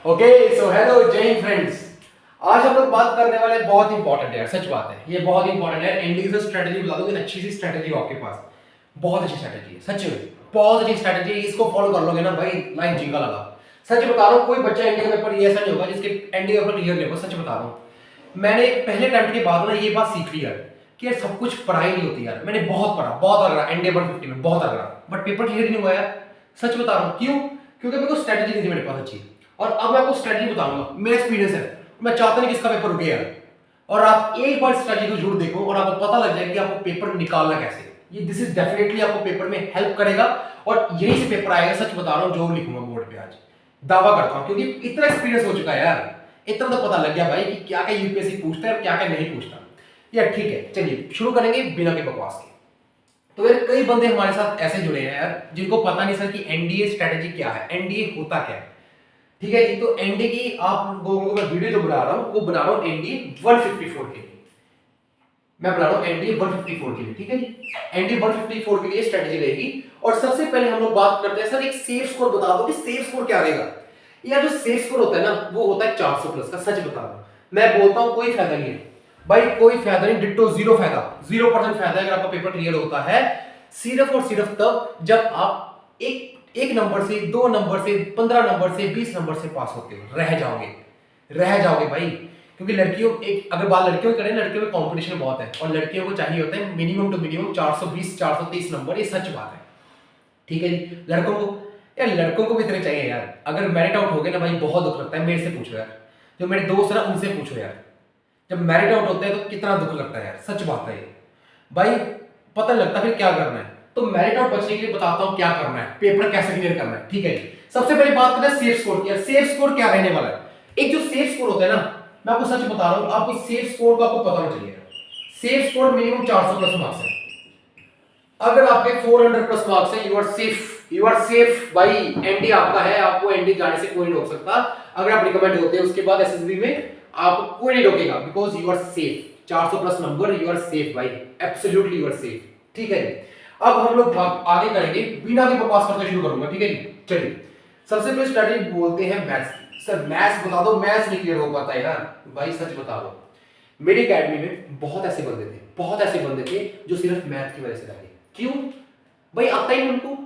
Okay so hello जय Hind friends. आज हम लोग बात करने वाले हैं, बहुत इंपॉर्टेंट है, सच बात है, ये बहुत इंपॉर्टेंट है। एनडीए स्ट्रेटजी बता दो, अच्छी सी स्ट्रेटजी हो आपके पास, बहुत अच्छी स्ट्रेटजी है, सच में बहुत अच्छी स्ट्रेटजी है। इसको फॉलो कर लोगे ना भाई, लाइफ जीका लगा। सच बता रहा हूँ, कोई बच्चा एनडीए पेपर ये ऐसा नहीं होगा जिसके एनडीए पेपर क्लियर नहीं होगा, सच बता रहा हूँ। मैंने पहले अटेम्प्ट के बाद ना ये बात सीख ली यार कि यार सब कुछ पढ़ाई नहीं होती यार। मैंने बहुत पढ़ा, बहुत अगड़ा एनडीए 150 में, बहुत अगड़ा, बट पेपर क्लियर नहीं हुआ यार। सच बता रहा हूँ, क्यों? क्योंकि मेरे को स्ट्रेटजी नहीं थी मेरे पास अच्छी। और अब मैं आपको स्ट्रेटजी बताऊंगा, मेरा एक्सपीरियंस है, मैं चाहता नहीं कि इसका पेपर रुके यार। और आप एक बार स्ट्रेटजी को जरूर देखो और आपको पता लग जाएगा कि आपको पेपर निकालना कैसे। ये दिस इज डेफिनेटली आपको पेपर में हेल्प करेगा और यही से पेपर आएगा, सच बता रहा हूँ, जो लिखूंगा बोर्ड पे आज, दावा करता हूँ, क्योंकि इतना एक्सपीरियंस हो चुका है यार। इतना तो पता लग गया भाई कि क्या क्या यूपीएससी पूछता है और क्या क्या नहीं पूछता यार। ठीक है, चलिए शुरू करेंगे बिना के बकवास के। तो यार कई बंदे हमारे साथ ऐसे जुड़े हैं यार जिनको पता नहीं सर कि एनडीए स्ट्रेटजी क्या है, एनडीए होता क्या है। ठीक है जी, तो एनडीए की आप लोगों को मैं वीडियो जो बना रहा हूं वो बना रहा हूं एनडीए 154 के लिए। मैं बना रहा हूं एनडीए 154 के लिए, ठीक है जी। एनडीए 154 के लिए स्ट्रेटजी रहेगी। और सबसे पहले हम लोग बात करते हैं सर, एक सेफ स्कोर बता दो कि सेफ स्कोर क्या रहेगा। यार जो सेफ स्कोर होता है ना वो होता है 400 प्लस का, सच बता रहा हूं। मैं बोलता हूं कोई फायदा नहीं है भाई, कोई फायदा नहीं, डिट्टो जीरो फायदा, 0% फायदा है अगर आपका पेपर क्लियर होता है। सिर्फ और सिर्फ तब जब आप एक नंबर से, 2 नंबर से, 15 नंबर से, 20 नंबर से पास होते हो, रह जाओगे भाई। क्योंकि लड़कियों, एक अगर बात लड़कियों की करें, लड़कियों में कंपटीशन बहुत है और लड़कियों को चाहिए होता है मिनिमम टू मिनिमम 420 430 नंबर, ये सच बात है। ठीक है जी। लड़कों को, यार लड़कों को भी इतने चाहिए यार। अगर मेरिट आउट हो गए ना भाई, बहुत दुख लगता है। मेरे से पूछो यार, जो मेरे दोस्त है ना उनसे पूछो यार, जब मेरिट आउट होते हैं तो कितना दुख लगता है यार, सच बात है ये भाई। पता नहीं लगता फिर क्या करना है। तो मेरिट आउट बचने के लिए बताता हूं क्या करना है, पेपर कैसे क्लियर करना है, ठीक है। सबसे पहले बात करते हैं सेफ स्कोर की। सेफ स्कोर क्या रहने वाला है? एक जो सेफ स्कोर होता है ना, मैं आपको सच बता रहा हूं, आपको सेफ स्कोर का आपको पता होना चाहिए। Safe score minimum 400 plus marks है। अगर आपके 400 प्लस मार्क्स है, you are safe, you are safe भाई। एनडी आपका है, आपको एनडी जाने से कोई नहीं रोक सकता। अगर आप रिकमेंड होते हैं उसके बाद एसएसबी में, आपको कोई नहीं रोकेगा, because you are safe. 400 plus number, you are safe भाई, एब्सोल्युटली यू आर सेफ। ठीक है जी। अब हम लोग आगे करेंगे, बिना के बकवास करना शुरू करूंगा, ठीक है जी। चलिए सबसे पहले स्टडी बोलते हैं मैथ्स। सर मैथ्स बता दो, मैथ्स नहीं क्लियर हो पाता है यार भाई, सच बता दो। मेरी अकेडमी में बहुत ऐसे बंदे थे, बहुत ऐसे बंदे थे जो सिर्फ मैथ की वजह से रहे। क्यों भाई? आता ही नहीं उनको।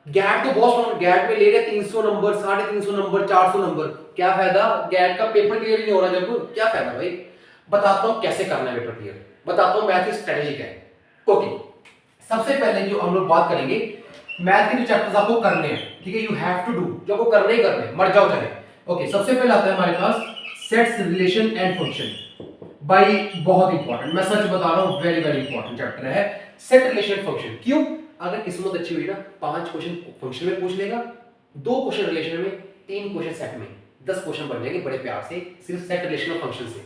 गैट तो बहुत, गैट में ले रहे 300 नंबर, 350 नंबर, 400 नंबर, क्या फायदा? गैट का पेपर क्लियर नहीं हो रहा जब, क्या फायदा भाई? बताता हूं कैसे करना है पेपर क्लियर, बताता हूं मैथ की स्ट्रेटजी क्या है। ओके, सबसे पहले जो हम लोग बात करेंगे, मैथ के जो चैप्टर्स आपको करने हैं, ठीक है, यू हैव टू डू, जो आपको करने ही करने, मर जाओ चाहे। ओके, सबसे पहले आता है हमारे पास सेट्स, रिलेशन एंड फंक्शन। भाई बहुत इंपॉर्टेंट, मैं सच बता रहा हूं, वेरी वेरी इंपॉर्टेंट चैप्टर है सेट, रिलेशन, फंक्शन। क्यों? अगर किस्मत अच्छी हुई ना, 5 क्वेश्चन फंक्शन में पूछ लेगा, 2 क्वेश्चन रिलेशन में, 3 क्वेश्चन सेट में, 10 क्वेश्चन बन जाएंगे बड़े प्यार से, सिर्फ सेट, रिलेशन और फंक्शन से।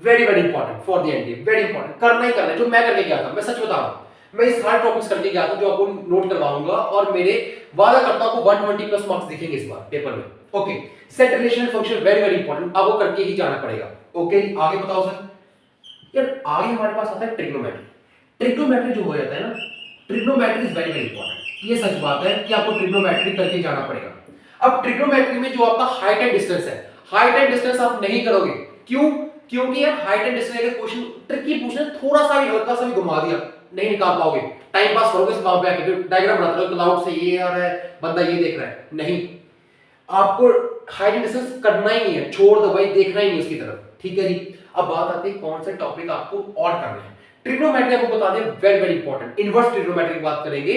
Very very important for the NDA, very important, करना ही करना है। जो मैं करके गया था, मैं सच बता रहा हूं, मैं इस हार्ड टॉपिक्स करके गया था जो आपको नोट करवाऊंगा, और मेरे वादा करता हूं आपको 120 प्लस मार्क्स दिखेंगे इस बार पेपर में। Okay, set, relation, function very very important, आपको करके ही जाना पड़ेगा। ओके, आगे बताओ सर। यार आगे हमारे पास आता है ट्रिग्नोमेट्री। ट्रिग्नोमेट्री जो हो जाता है ना, trigonometry is very very important. ये सच बात है कि आपको ट्रिग्नोमेट्री करके जाना पड़ेगा। अब ट्रिग्नोमेट्री में जो आपका हाइट एंड डिस्टेंस है, हाइट एंड डिस्टेंस आप नहीं करोगे। क्यों? क्योंकि यार हाइट एंड डिस्टेंस अगर क्वेश्चन ट्रिकी पूछना, थोड़ा सा भी हल्का सा भी घुमा दिया, नहीं निकाल पाओगे। टाइम पास करोगे वहां पे आके, डायग्राम बनाते रहो क्लाउड से, ये आ रहा है, बंदा ये देख रहा है, नहीं, आपको हाइट एंड डिस्टेंस करना ही नहीं है, छोड़ दो भाई, देखना ही नहीं उसकी तरफ। ठीक है जी। अब बात आती है कौन से टॉपिक आपको और करने हैं। ट्रिग्नोमेट्री आपको बता दें, very very important. Inverse trigonometry की बात करेंगे,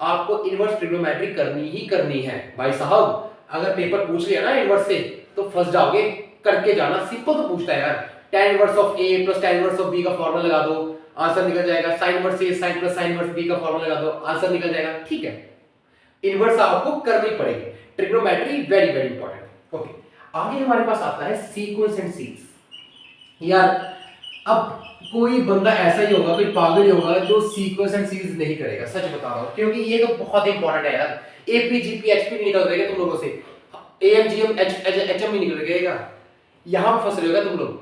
आपको इनवर्स ट्रिग्नोमेट्री करनी ही करनी है भाई साहब। अगर पेपर पूछ लिया ना इनवर्स से तो फंस जाओगे, करके जाना, सिंपल तो पूछता है यार। tan inverse of a plus tan inverse of b का फार्मूला लगा दो, आंसर निकल जाएगा। sin inverse a sin plus sin inverse b का फार्मूला लगा दो, आंसर निकल जाएगा। ठीक है, इनवर्स आपको करनी पड़ेगी। Trigonometry very very important. Okay, आगे हमारे पास आता है सीक्वेंस एंड सीरीज। यार अब कोई बंदा ऐसा ही होगा, कोई पागल ही होगा जो सीक्वेंस एंड सीरीज नहीं करेगा, सच बता रहा हूं, क्योंकि ये तो बहुत इंपॉर्टेंट है यार। एपी जीपी एचपी नहीं निकल रहेगा तुम लोगों से, एएम जीएम एचएम नहीं निकल रहेगा, यहां फंस रहे होगा तुम लोग,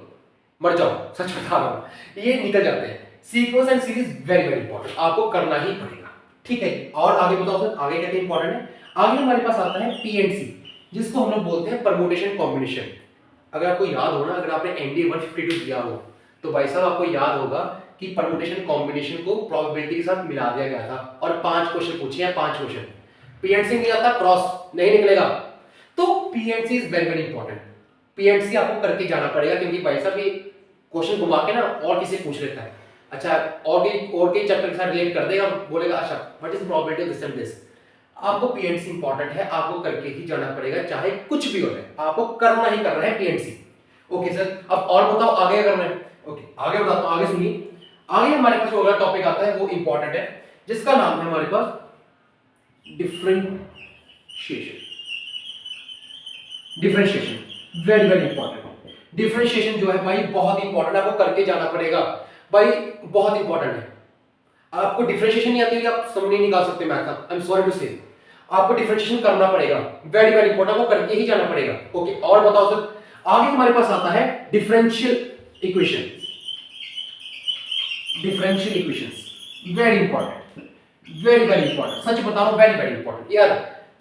मर जाओ, सच बता रहा हूं, ये निकल जाते हैं। Sequence and series very very important, आपको करना ही पड़ेगा। ठीक है। और आगे बताओ सर, आगे क्या क्या इंपॉर्टेंट है? आगे हमारे पास आता है पीएनसी, जिसको हम लोग बोलते हैं परमुटेशन कॉम्बिनेशन। अगर आपको याद हो ना, अगर आपने एनडी 152 दिया हो तो भाई साहब आपको याद होगा कि परमुटेशन कॉम्बिनेशन को प्रोबेबिलिटी के साथ मिला दिया गया था और 5 क्वेश्चन पूछे हैं, 5 क्वेश्चन। पीएनसी नहीं आता, क्रॉस नहीं निकलेगा। तो PNC is very very important. PNC आपको करके जाना पड़ेगा, क्योंकि भाई साहब ये क्वेश्चन घुमा के ना और किसी पूछ लेता है। अच्छा, और कई चैप्टर के साथ रिलेट कर देगा, बोलेगा अच्छा what is probability of this and this. आपको पीएनसी इंपॉर्टेंट है, आपको करके ही जाना पड़ेगा, चाहे कुछ भी हो जाए, आपको करना ही करना है पीएनसी। ओके सर, अब और बताओ आगे क्या करना है? ओके, आगे बताता हूं, आगे सुनिए। आगे हमारे पास जो अगला टॉपिक आता है वो इंपॉर्टेंट है, जिसका नाम है हमारे पास differentiation. Differentiation very very important. Differentiation जो है भाई बहुत इंपॉर्टेंट है, आपको करके जाना पड़ेगा भाई, बहुत इंपॉर्टेंट है। आपको डिफरेंशिएशन नहीं आती है, आप समझ नहीं निकाल सकते मैथ का, आई एम सॉरी टू से। आपको डिफरेंशिएशन करना पड़ेगा, वेरी वेरी इंपॉर्टेंट, आपको करके ही जाना पड़ेगा। ओके, और बताओ सर, आगे हमारे पास आता है differential equation. Differential equations very important, very very important, सच बता रहा हूं, वेरी वेरी इंपॉर्टेंट यार।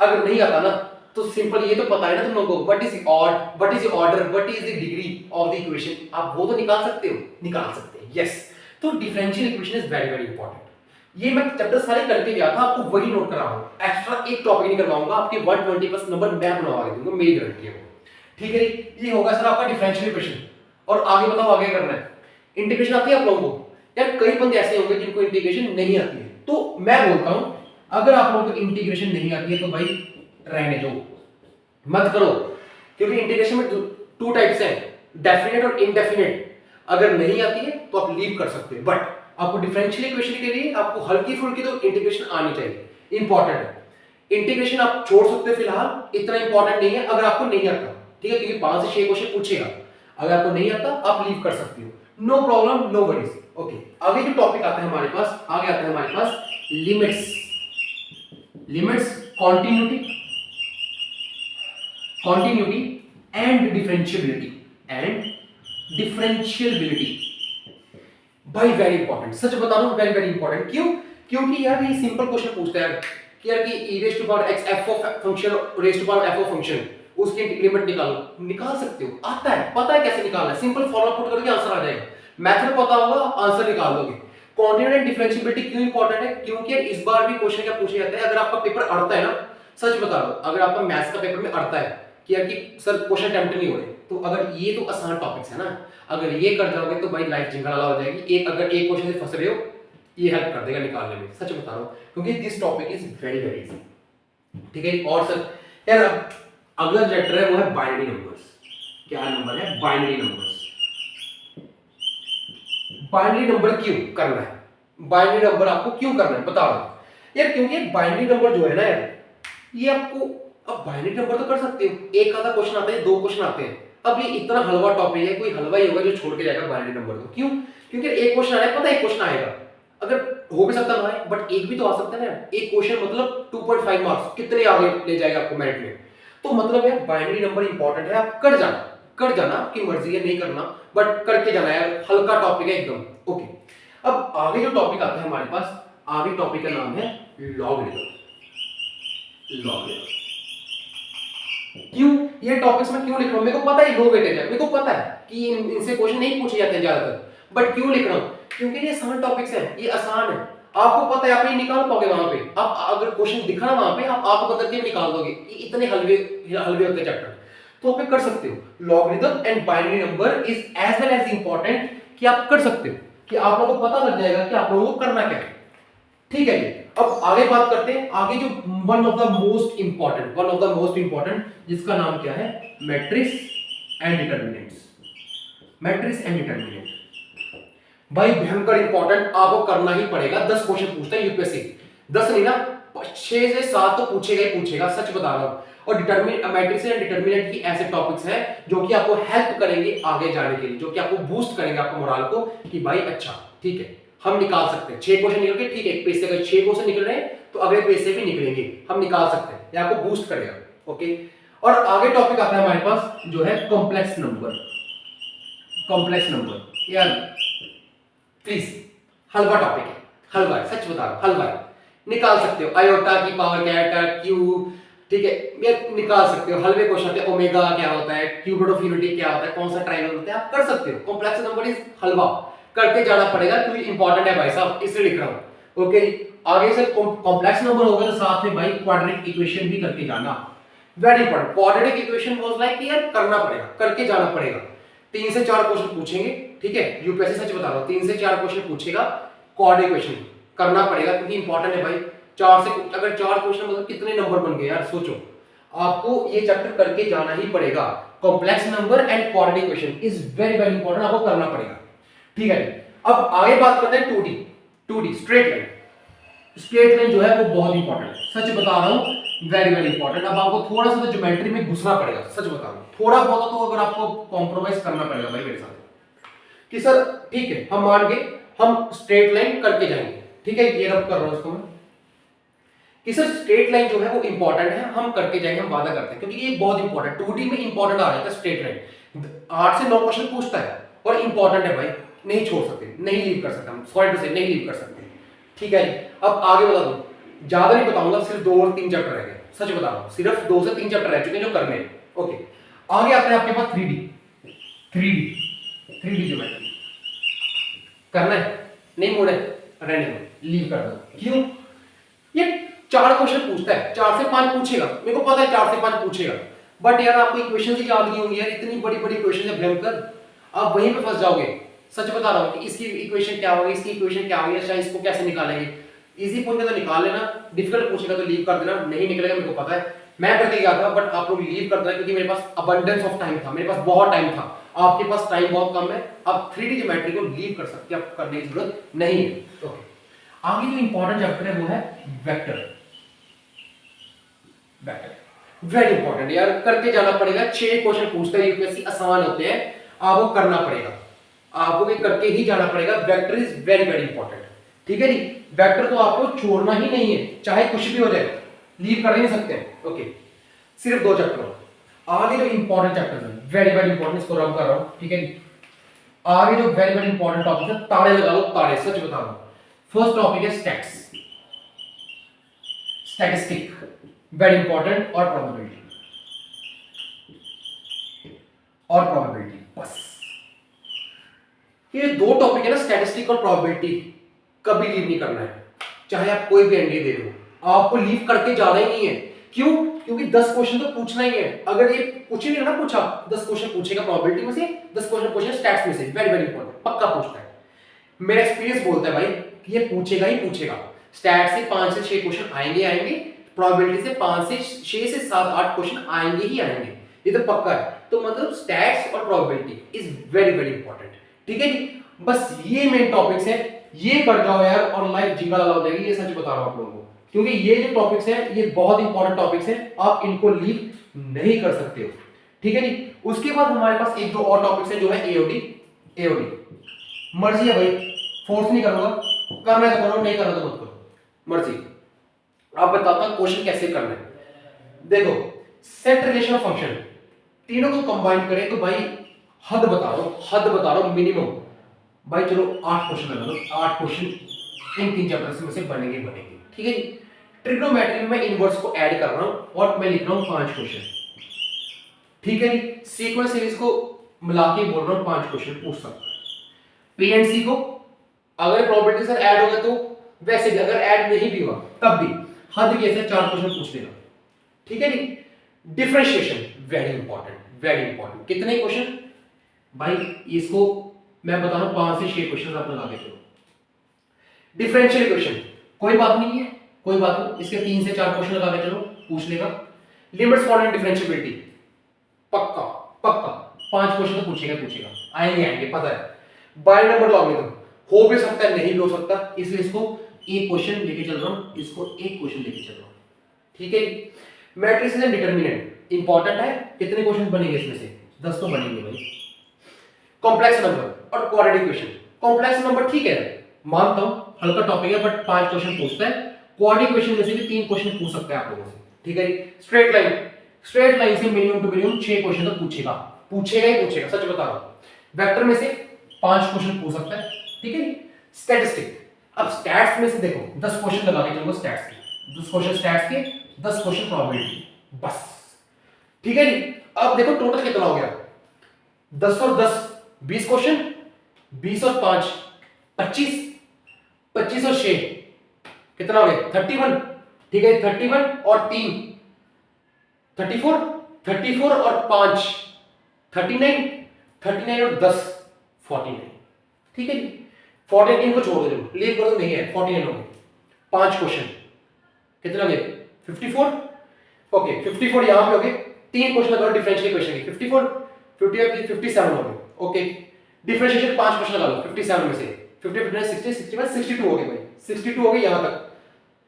अगर नहीं आता ना तो सिंपल ये तो पता है ना तुम लोगों को, what is odd, what is order, what is the degree of the equation, आप वो तो निकाल सकते हो, निकाल सकते हैं, यस। तो differential equation is very very important. ये मैं चैप्टर सारे करके गया था, आपको वही नोट कर रहा हूं, एक्स्ट्रा एक टॉपिक नहीं करवाऊंगा, आपके 120 नंबर मैं बनवा के दूंगा, मेरी गारंटी है। ठीक है, ये होगा सर आपका डिफरेंशियल इक्वेशन। और आगे बताओ आगे करना है। इंटीग्रेशन आती है आप लोगों को? यार कई बंदे ऐसे होंगे जिनको इंटीग्रेशन नहीं आती है, तो मैं बोलता हूं अगर आप लोगों को इंटीग्रेशन नहीं आती है तो भाई रहने दो, मत करो, क्योंकि इंटीग्रेशन में टू टाइप्स हैं, डेफिनेट और इनडेफिनेट। अगर नहीं आती है तो आप लीव कर सकते हो, बट आपको डिफरेंशियल इक्वेशन के लिए आपको हल्की फुल्की तो इंटीग्रेशन आनी चाहिए, इंपॉर्टेंट है। इंटीग्रेशन आप छोड़ सकते हो फिलहाल, इतना इंपॉर्टेंट नहीं है अगर आपको नहीं आता, ठीक है, क्योंकि 5 से 6 क्वेश्चन पूछेगा। अगर आपको नहीं आता आप लीव कर सकते हो, no problem, no worries. Okay, आगे जो टॉपिक आता है हमारे पास, आगे आता है हमारे पास limits. Limits, continuity, continuity and differentiability and differentiability भाई वेरी इंपॉर्टेंट, सच बता रहा हूं, वेरी वेरी इंपॉर्टेंट। क्यों? क्योंकि यार ये सिंपल क्वेश्चन पूछता है कि यार कि e raise to power x f of function raise to power f of function, उसकी लिमिट निकालो, निकाल सकते हो, आता है, पता है कैसे निकालना है, सिंपल फॉर्मूला पुट करोगे आंसर आ जाएगा, मेथड पता होगा आंसर निकाल दोगे। कॉन्टिन्यूटी एंड डिफरेंशिएबिलिटी क्यों इंपॉर्टेंट है? क्योंकि इस बार भी क्वेश्चन क्या पूछे जाते हैं, अगर आपका पेपर अड़ता है ना, सच बता रहा हूं, अगर आपका मैथ्स का पेपर में अड़ता है कि यार कि सर क्वेश्चन अटेम्प्ट नहीं हो रहे, तो अगर ये तो आसान टॉपिक्स है ना, अगर ये कर जाओगे तो भाई लाइफ जिंगलाला हो जाएगी। एक अगर एक क्वेश्चन से फंस रहे हो, ये हेल्प कर देगा निकालने में, सच बता रहा हूं, क्योंकि this topic is very very easy. ठीक है, और सर यार अगला चैप्टर है वो है बाइनरी नंबर्स। क्या नंबर है? Binary numbers. बाइनरी नंबर क्यों करना है? बाइनरी नंबर आपको क्यों करना है बता दो यार, क्योंकि बाइनरी नंबर जो है ना यार, ये आपको, अब बाइनरी नंबर तो कर सकते हो, एक आधा क्वेश्चन आता है, 2 क्वेश्चन आते हैं। अब ये इतना हलवा टॉपिक है, कोई हलवा ही होगा जो छोड़ के जाएगा बाइनरी नंबर को। क्यों? क्योंकि एक क्वेश्चन आया, पता है एक क्वेश्चन आएगा, अगर हो भी सकता है बट एक भी तो आ सकता है ना, एक क्वेश्चन मतलब 2.5 मार्क्स कितने आगे ले जाएगा आपको मेरिट में। तो मतलब यार बाइनरी नंबर इंपॉर्टेंट है, आप कर जाना, आपकी मर्जी है नहीं करना, बट करके जाना यार, हल्का टॉपिक है एकदम। ओके, अब आगे जो टॉपिक आता है हमारे पास, आगे टॉपिक का नाम है लॉगरिथम। लॉगरिथम क्यों? ये टॉपिक्स में क्यों लिख रहा हूं? मेरे को पता है लो वेटेज है, मेरे को पता है कि इनसे क्वेश्चन नहीं पूछे जाते हैं ज्यादातर, बट क्यों लिख रहा हूं? क्योंकि ये आसान टॉपिक्स हैं, ये आसान है, आपको पता है, आप ये निकाल पाओगे वहां पे, आप अगर क्वेश्चन दिखा ना वहां पे, आप आंख बंद करके निकाल दोगे, ये इतने हलवे हलवे होते चैप्टर, तो आप कर सकते हो। Logarithm and binary number is as well as important, कि आप कर सकते हो, कि आप लोगों को पता लग जाएगा कि आप लोगों को करना क्या है। ठीक है जी, अब आगे बात करते हैं, आगे जो one of the most important जिसका नाम क्या है, matrix and determinants. Matrix and determinant भाई भयंकर इंपॉर्टेंट, आपको करना ही पड़ेगा। 10 क्वेश्चन पूछता है यूपीएससी, 10 नहीं ना, 6 से 7 तो पूछेगा ही पूछेगा, सच बता रहा हूं। और मैट्रिक्स एंड डिटरमिनेंट की ऐसे टॉपिक्स हैं जो कि आपको हेल्प करेंगे आगे जाने के लिए, जो कि आपको बूस्ट करेंगे आपको मोरल को, कि भाई अच्छा ठीक है हम निकाल सकते हैं, 6 क्वेश्चन निकल के, ठीक है, एक पेज से अगर 6 क्वेश्चन निकल रहे हैं तो अगले पेज से भी निकलेंगे, हम निकाल सकते हैं, ये आपको बूस्ट करेगा। ओके, और आगे टॉपिक आता है हमारे पास जो है कॉम्प्लेक्स नंबर। कॉम्प्लेक्स नंबर यार प्लीज, हलवा टॉपिक है, हलवा है, सच बता रहा हूं, हलवा है, निकाल सकते हो। आयोटा की पावर क्या है, क्यूब, ठीक है, ये निकाल सकते हो। हलवे क्वेश्चन होते हैं, ओमेगा क्या होता है, क्यूब रूट ऑफ यूनिटी क्या होता है, कौन सा ट्रायंगल होता है, आप कर सकते हो। कॉम्प्लेक्स नंबर इज हलवा, करके जाना पड़ेगा क्योंकि इंपॉर्टेंट है भाई साहब, इसलिए लिख रहा हूं। ओके, आगे से कॉम्प्लेक्स नंबर होगा तो साथ में भाई क्वाड्रेटिक इक्वेशन भी करके जाना, very important. Quadratic equation was like यार करना पड़ेगा, करके जाना पड़ेगा। 3 से 4 क्वेश्चन पूछेंगे, ठीक है, यूपीएससी सच बता रहा हूं, 3 से 4 क्वेश्चन पूछेगा, क्वाड्रेटिक इक्वेशन करना पड़ेगा क्योंकि इंपॉर्टेंट है भाई। 4 से अगर 4 क्वेश्चन मतलब कितने नंबर बन गए यार, सोचो। आपको ये चैप्टर करके जाना ही पड़ेगा। Complex number and quadratic equation is very very important, आपको करना पड़ेगा, ठीक है। अब आगे बात करते हैं 2D। 2D straight line, straight line जो है वो बहुत इंपॉर्टेंट है, सच बता रहा हूं, वेरी वेरी इंपॉर्टेंट। अब आपको थोड़ा सा तो ज्योमेट्री में घुसना पड़ेगा, सच बता रहा हूं, थोड़ा बहुत तो अगर आपको कॉम्प्रोमाइज करना पड़ेगा भाई मेरे साथ कि सर ठीक है, हम मान के हम स्ट्रेट लाइन करके जाएंगे, ठीक है, ये रब कर रहा हूं उसको मैं कि सर स्ट्रेट लाइन जो है वो इंपॉर्टेंट है, हम करके जाएंगे, हम वादा करते हैं क्योंकि ये बहुत इंपॉर्टेंट 2D में इंपॉर्टेंट आ जाता है स्ट्रेट लाइन। 8 से 9 क्वेश्चन पूछता है और इंपॉर्टेंट है भाई, नहीं छोड़ सकते, नहीं लीव कर सकते हम, सॉरी टू से नहीं लीव कर सकते, ठीक है। अब आगे बता दूं, ज्यादा नहीं बताऊंगा, सिर्फ 2 और 3 चैप्टर रह गए, सच बता रहा हूं, सिर्फ 2 से 3 चैप्टर रह चुके हैं जो करने हैं। ओके, आगे आते हैं आपके पास 3D। 3D ज्योमेट्री करना है, नहीं मोड़े, रहने दो, लीव कर दो। क्यों? ये 4 क्वेश्चन पूछता है, 4 से 5 पूछेगा, मेरे को पता है 4 से 5 पूछेगा, बट यार आपको इक्वेशन ही याद नहीं होंगी यार, इतनी बड़ी बड़ी इक्वेशन है भयंकर, आप वहीं पे फंस जाओगे। सच बता रहा हूं कि इसकी इक्वेशन क्या होगी, इसकी इक्वेशन क्या होगी, अच्छा इसको कैसे निकालेंगे। इजी पूछेगा तो निकाल लेना, डिफिकल्ट पूछेगा तो लीव कर देना, नहीं निकलेगा मेरे को पता है, मैं करके गया था, बट आप लोग लीव कर देना क्योंकि मेरे पास अबंडेंस ऑफ टाइम था, मेरे पास बहुत टाइम था, आपके पास टाइम बहुत कम है, आप 3D ज्योमेट्री को लीव कर सकते हैं, आप करने की जरूरत नहीं है। ओके, आगे जो इंपॉर्टेंट चैप्टर है वो है वेक्टर। वेक्टर वेरी इंपॉर्टेंट यार, करके जाना पड़ेगा। 6 क्वेश्चन पूछते हैं यूपीएससी, आसान होते हैं, आपको करना पड़ेगा, आपको ये करके ही जाना पड़ेगा। Vector is very very important, ठीक है जी। वेक्टर तो आपको छोड़ना ही नहीं है, चाहे कुछ भी हो जाए, लीव कर नहीं सकते। ओके, सिर्फ 2 चैप्टर। आगे जो इंपॉर्टेंट चैप्टर है, वेरी वेरी इंपॉर्टेंट, इसको रब कर रहा हूं, ठीक है जी। आगे जो वेरी वेरी इंपॉर्टेंट टॉपिक है, तारे लगा लो, तारे, सच बता रहा हूं। फर्स्ट टॉपिक है स्टैट्स, स्टैटिस्टिक, वेरी इंपॉर्टेंट, और प्रोबेबिलिटी, बस ये 2 टॉपिक है ना, स्टैटिस्टिक और प्रोबेबिलिटी, कभी लीव नहीं करना है, चाहे आप कोई भी एनडीए दे दो, आपको लीव करके जाना ही नहीं है। क्यों? क्योंकि 10 क्वेश्चन तो पूछना ही है, अगर ये कुछ ही नहीं ना पूछा, 10 क्वेश्चन पूछेगा प्रोबेबिलिटी में से, 10 क्वेश्चन पूछेगा स्टैट्स में से, वेरी वेरी इंपॉर्टेंट, पक्का पूछता है, मेरा एक्सपीरियंस बोलता है भाई कि ये पूछेगा ही पूछेगा। स्टैट से 5 से 6 क्वेश्चन आएंगे, प्रोबेबिलिटी से 5 से 6 से 7 8 क्वेश्चन आएंगे ही आएंगे, ये तो पक्का है। तो मतलब स्टैट्स और probability is very very important, ठीक है जी। बस ये मेन टॉपिक्स है, ये कर जाओ यार और लाइफ जिंगा लगा हो जाएगी, ये सच बता रहा हूं आप लोगों को, क्योंकि ये जो टॉपिक्स हैं ये बहुत इंपॉर्टेंट टॉपिक्स हैं, आप इनको लीव नहीं कर सकते हो, ठीक है जी। उसके बाद हमारे पास एक दो और टॉपिक्स हैं जो है एओडी मर्जी है भाई, फोर्स नहीं करूंगा, करना है तो करो, नहीं करना तो मत करो, मर्जी। आप बताता हूं क्वेश्चन कैसे करना है। देखो, सेट रिलेशन ऑफ फंक्शन, तीनों को कंबाइन करें तो भाई हद बता रहा हूं मिनिमम भाई, चलो 8 क्वेश्चन लगा लो, 8 क्वेश्चन इन 3 चैप्टर्स में से बनेंगे, ठीक है जी। ट्रिग्नोमेट्री में मैं इनवर्स को ऐड कर रहा हूं और मैं लिख रहा हूं 5 क्वेश्चन, ठीक है जी। सीक्वेंस सीरीज को मिला के बोल रहा हूं 5 क्वेश्चन पूछ सकता है। पीएनसी को अगर प्रोबेबिलिटी सर ऐड होगा तो वैसे भी, अगर ऐड नहीं भी हुआ तब भी हद कैसे 4 क्वेश्चन पूछ लेगा, ठीक है जी। डिफरेंशिएशन वेरी इंपॉर्टेंट, कितने क्वेश्चन भाई, इसको मैं बता रहा हूं 5 से 6 क्वेश्चन आप लगा के चलो। डिफरेंशियल इक्वेशन कोई बात नहीं है, कोई बात नहीं, इसके 3 से 4 क्वेश्चन लगा के चलो, पूछ लेगा। लिमिट्स फॉलोइंग डिफरेंशिएबिलिटी पक्का 5 क्वेश्चन तो पूछेगा, आएंगे, पता है। बाय नंबर लॉगरिथम हो भी सकता है, नहीं भी हो सकता, इसलिए इसको एक क्वेश्चन लेके चल रहा हूं, इसको एक क्वेश्चन लेके चल रहा हूं, ठीक है। मैट्रिसेस एंड डिटरमिनेंट इंपॉर्टेंट है, कितने क्वेश्चन बनेंगे इसमें से? 10 तो बनेंगे भाई। कॉम्प्लेक्स नंबर और क्वाड्रेटिक इक्वेशन, कॉम्प्लेक्स नंबर ठीक है, मानता हूं हल्का टॉपिक है, बट 5 क्वेश्चन पूछता है। क्वाड्रेटिक इक्वेशन में से भी 3 क्वेश्चन पूछ सकता है आप लोगों से, ठीक है। स्ट्रेट लाइन से मिनिमम टू मिनिमम 6 क्वेश्चन तो पूछेगा ही पूछेगा, सच बता रहा हूं। वेक्टर में से 5 क्वेश्चन पूछ सकता है, ठीक है। स्टैटिस्टिक अब स्टैट्स में से देखो 10 क्वेश्चन लगा के चलो स्टैट्स के, 10 क्वेश्चन स्टैट्स के, 10 क्वेश्चन प्रोबेबिलिटी, बस। ठीक है जी। अब देखो टोटल कितना हो गया, 10 और 10 20 क्वेश्चन, 20 और 5 25, 25 और 6 कितना हो गया 31। ठीक है 31 और 3 34, 34 और 5 39, 39 और 10 49। ठीक है जी। 49 को छोड़ दो, लीव कर दो, नहीं है 49 हो गए। 5 क्वेश्चन कितना हो गए 54। ओके 54 यहां पे हो गए, 3 क्वेश्चन लगा डिफरेंशियल इक्वेशन के 54 58 57 हो गए। ओके डिफरेंशिएशन 5 क्वेश्चन लगा लो 57 में से 50 59 60 61 62 हो गए भाई, 62 हो गए यहां तक।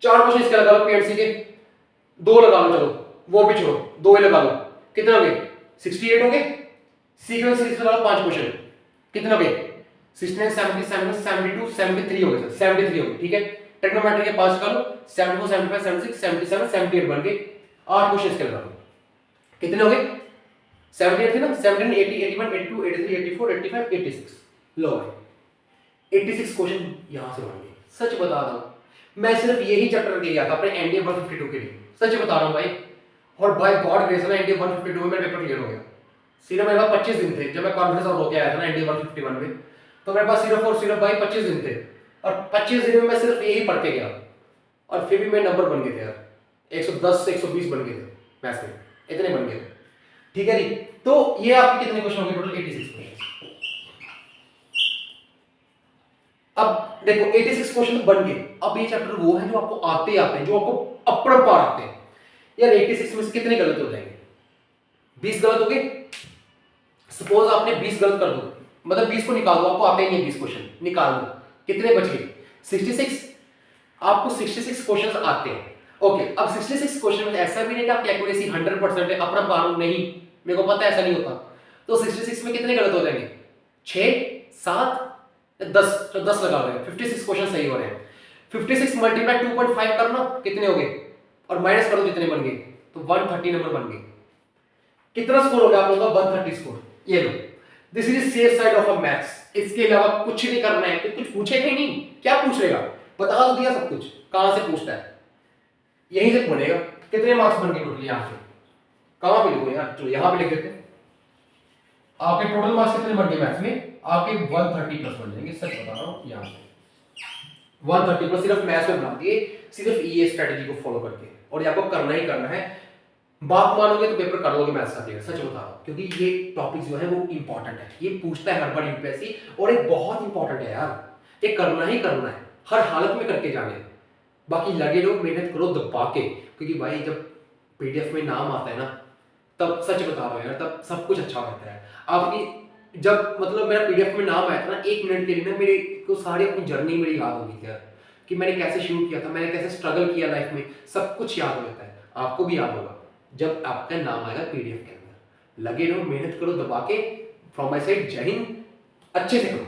4 क्वेश्चन इसके लगा लो पीएनसी के, 2 लगा लो, चलो वो भी छोड़ो, 2 ही लगा लो, कितने हो गए 68 हो गए। सीक्वेंस सीरीज लगा लो 5 क्वेश्चन, कितने हो गए 69 70 71 72 73 हो गए सर, 73 हो गए। ठीक है ट्रिग्नोमेट्री के 5 लगा लो 74 75 76 77 78 बन गए। 8 क्वेश्चन इसके लगा लो, कितने हो गए 78 थे ना, 17 80 81 82 83 84 85 86 लो भाई 86 क्वेश्चन यहां से बन गए। सच बता रहा हूं मैं सिर्फ यही चैप्टर के गया था अपने एनडीए 152 के लिए, सच बता रहा हूं भाई। और बाय गॉड ग्रेस में एनडीए 152 में मेरा पेपर क्लियर हो गया। सिर्फ मेरे पास 25 दिन थे जब मैं कॉन्फ्रेंस आउट होके आया था ना एनडीए 151 में, तो मेरे पास सिर्फ और सिर्फ भाई 25 दिन थे, और 25 दिन में मैं सिर्फ यही पढ़ के गया, और फिर भी मेरे नंबर बन गए थे यार 110 से 120 बन गए थे मैथ्स में, इतने बन गए थे। ठीक है जी। तो ये आपके कितने क्वेश्चन हो गए टोटल 86 क्वेश्चन। अब देखो 86 क्वेश्चन तो बन गए, अब ये चैप्टर वो है जो आपको आते हैं, जो आपको अपरंपार आते हैं। यार 86 में से कितने गलत हो जाएंगे 20 गलत हो गए। सपोज आपने 20 गलत कर दो, मतलब 20 को निकाल दो, आपको आते ही नहीं है 20 क्वेश्चन, निकाल दो, कितने बच गए 66। आपको 66 क्वेश्चंस आते हैं। ओके अब 66 क्वेश्चन में ऐसा भी नहीं कि आपकी एक्यूरेसी 100% है, अपना पारो नहीं, मेरे को पता है ऐसा नहीं होता। तो 66 में कितने गलत हो जाएंगे 6 7 10, तो 10 लगा रहे हैं, 56 क्वेश्चन सही हो रहे हैं। 56 मल्टीप्लाई 2.5 करना कितने हो गए, और माइनस करो कितने बन गए, तो 130 नंबर बन गए। कितना स्कोर हो गया आप लोगों का 130 स्कोर। ये लो this is safe side of a maths, इसके अलावा कुछ नहीं करना है। कुछ पूछेगा ही नहीं, क्या पूछेगा बता तो दिया सब कुछ, कहां से पूछता है यहीं से बोलेगा। कितने मार्क्स बन गए टोटल यहां पे, कहां पे लिखो यार, चलो यहां पे लिख देते हैं। आपके टोटल मार्क्स कितने बन गए मैथ्स में, आपके 130 प्लस बन जाएंगे, सच बता रहा हूं यहां से 130 प्लस सिर्फ मैथ्स में बना दिए, सिर्फ ये स्ट्रेटजी को फॉलो करके, और ये आपको करना ही करना है। बात मानोगे तो पेपर कर लोगे मैथ्स का, सच बता रहा हूं, क्योंकि ये टॉपिक जो है वो इंपॉर्टेंट है, ये पूछता है हर बार यूपीएससी, और एक बहुत इंपॉर्टेंट है यार, ये करना ही करना है, हर हालत में करके जाने। बाकी लगे रहो, मेहनत करो दबा के, क्योंकि भाई जब पीडीएफ में नाम आता है ना, तब सच बता रहा हूं यार, तब सब कुछ अच्छा होता है। आपकी जब मतलब मेरा पीडीएफ में नाम आया था ना, 1 मिनट के लिए ना मेरे को सारी अपनी जर्नी मेरी याद हो गई थी यार, कि मैंने कैसे शुरू किया था, मैंने कैसे स्ट्रगल किया लाइफ में, सब कुछ याद हो जाता है। आपको भी याद होगा जब आपका नाम आएगा पीडीएफ के अंदर। लगे रहो, मेहनत करो दबा के। फ्रॉम माय साइड जय हिंद, अच्छे से करो।